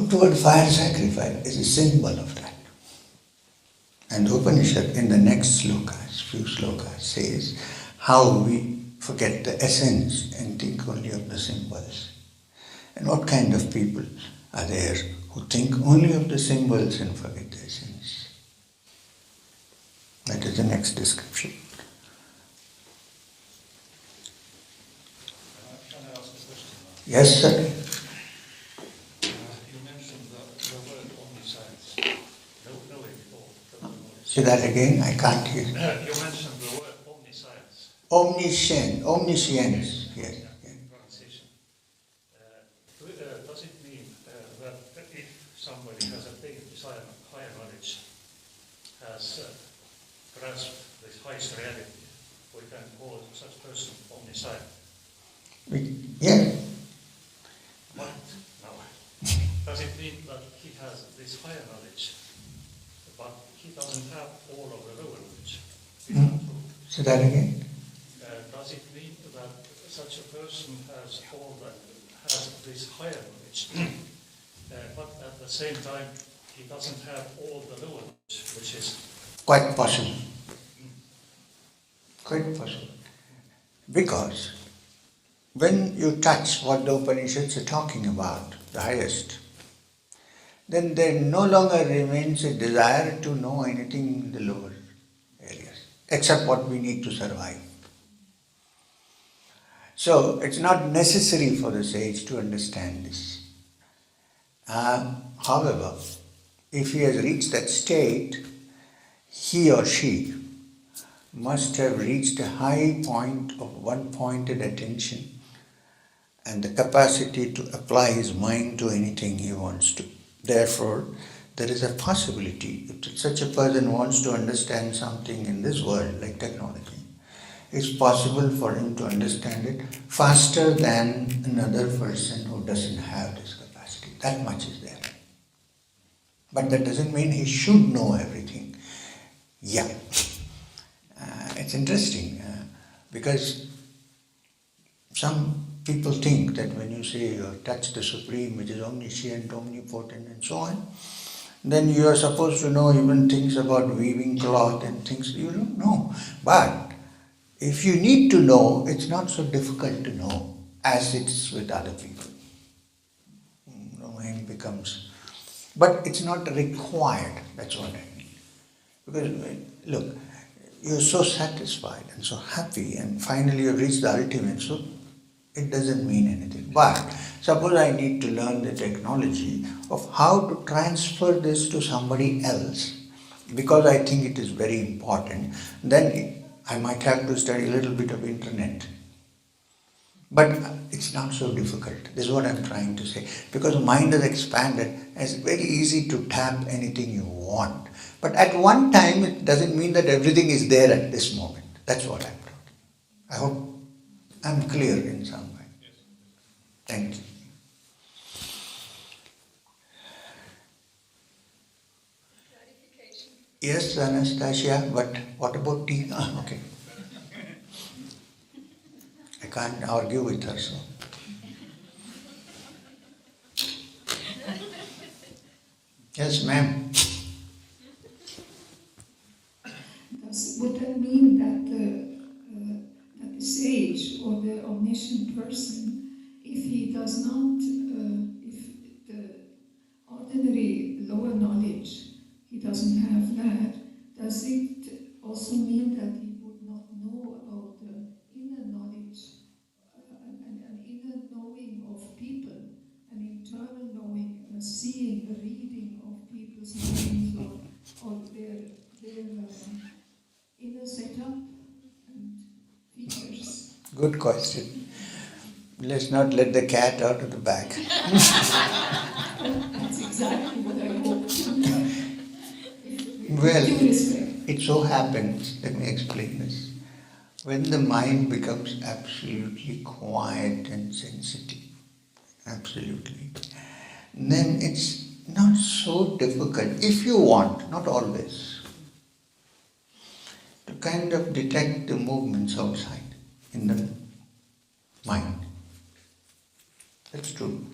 put word fire sacrifice is a symbol of that. And the Upanishad in the next slokas, few slokas, says how we forget the essence and think only of the symbols. And what kind of people are there who think only of the symbols and forget the essence? That is the next description. Can I ask a question? Yes, sir. You mentioned the word omniscience. Knowing all the knowledge. Say that again, I can't hear. You mentioned the word omniscience. Omniscient, omniscience, yes. Pronunciation. Does it mean that if somebody has attained this higher knowledge, has grasped this highest reality, we can call such person omniscient? Yeah. But now, does it mean that he has this higher knowledge, but he doesn't have all of the lower knowledge? Is that true? Say that again. Does it mean that such a person has this higher knowledge, but at the same time he doesn't have all the lower knowledge, which is Quite possible. Quite possible. Because when you touch what the Upanishads are talking about, the highest, then there no longer remains a desire to know anything in the lower areas, except what we need to survive. So it's not necessary for the sage to understand this. However, if he has reached that state, he or she must have reached a high point of one-pointed attention and the capacity to apply his mind to anything he wants to. Therefore, there is a possibility, if such a person wants to understand something in this world, like technology, it's possible for him to understand it faster than another person who doesn't have this capacity. That much is there. But that doesn't mean he should know everything. Yeah. It's interesting because some people think that when you say you have touched the Supreme, which is omniscient, omnipotent and so on, then you are supposed to know even things about weaving cloth and things you don't know. But if you need to know, it's not so difficult to know as it's with other people. Knowing becomes, but it's not required, that's what I mean. Because look, you're so satisfied and so happy and finally you've reached the ultimate, so it doesn't mean anything. But suppose I need to learn the technology of how to transfer this to somebody else because I think it is very important, then I might have to study a little bit of internet. But it's not so difficult. This is what I'm trying to say. Because mind has expanded, it's very easy to tap anything you want. But at one time, it doesn't mean that everything is there at this moment. That's what I'm talking. I hope I'm clear in some way. Thank you. Yes, Anastasia, but what about tea? Okay. I can't argue with her, so. Yes, ma'am. Would that mean that the sage or the omniscient person, if he does not, if the ordinary lower knowledge, he doesn't have that, does it also mean that he would not know about the inner knowledge, an inner knowing of people, an internal knowing, a seeing, a reading of people's minds or their inner setup and features? Good question. Let's not let the cat out of the bag. That's exactly what I hoped. Well, it so happens, let me explain this. When the mind becomes absolutely quiet and sensitive, absolutely, then it's not so difficult, if you want, not always, to kind of detect the movements outside in the mind. That's true.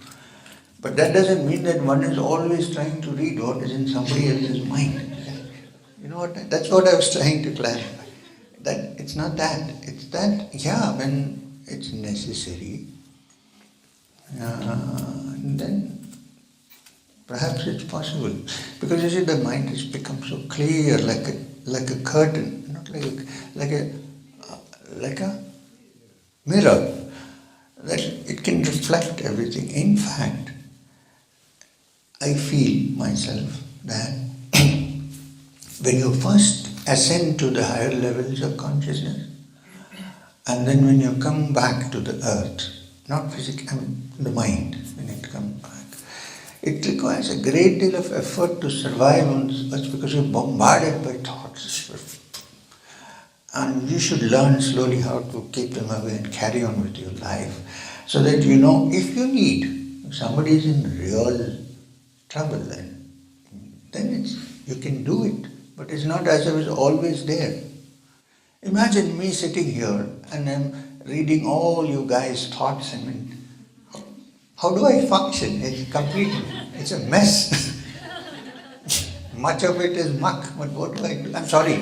But that doesn't mean that one is always trying to read what is in somebody else's mind. You know what? That's what I was trying to clarify. That it's not that. It's that, when it's necessary, then perhaps it's possible. Because you see, the mind has become so clear, like a curtain, not like a mirror, that it can reflect everything. In fact, I feel myself that when you first ascend to the higher levels of consciousness, and then when you come back to the earth, not physical, the mind, when it comes back, it requires a great deal of effort to survive on this earth because you're bombarded by thoughts. And you should learn slowly how to keep them away and carry on with your life, so that you know if you need, if somebody is in real trouble, then you can do it. But it's not as if it's always there. Imagine me sitting here and I'm reading all you guys' thoughts. How do I function? It's a mess. Much of it is muck, but what do I do? I'm sorry.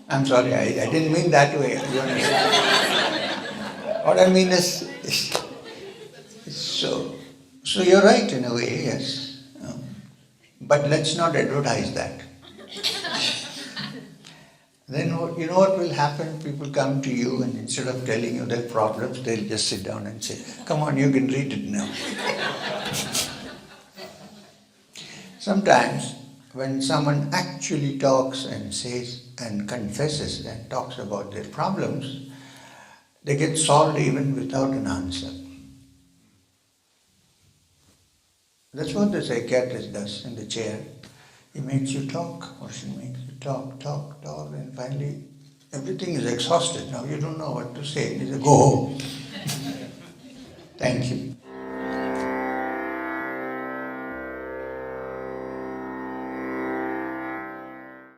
I'm sorry, I didn't mean that way. What I mean is, so you're right in a way, yes. But let's not advertise that. Then you know what will happen? People come to you and instead of telling you their problems, they'll just sit down and say, come on, you can read it now. Sometimes when someone actually talks and says and confesses and talks about their problems, they get solved even without an answer. That's what the psychiatrist does in the chair. He makes you talk, or she makes you talk, and finally everything is exhausted. Now you don't know what to say. He says, go home. Thank you.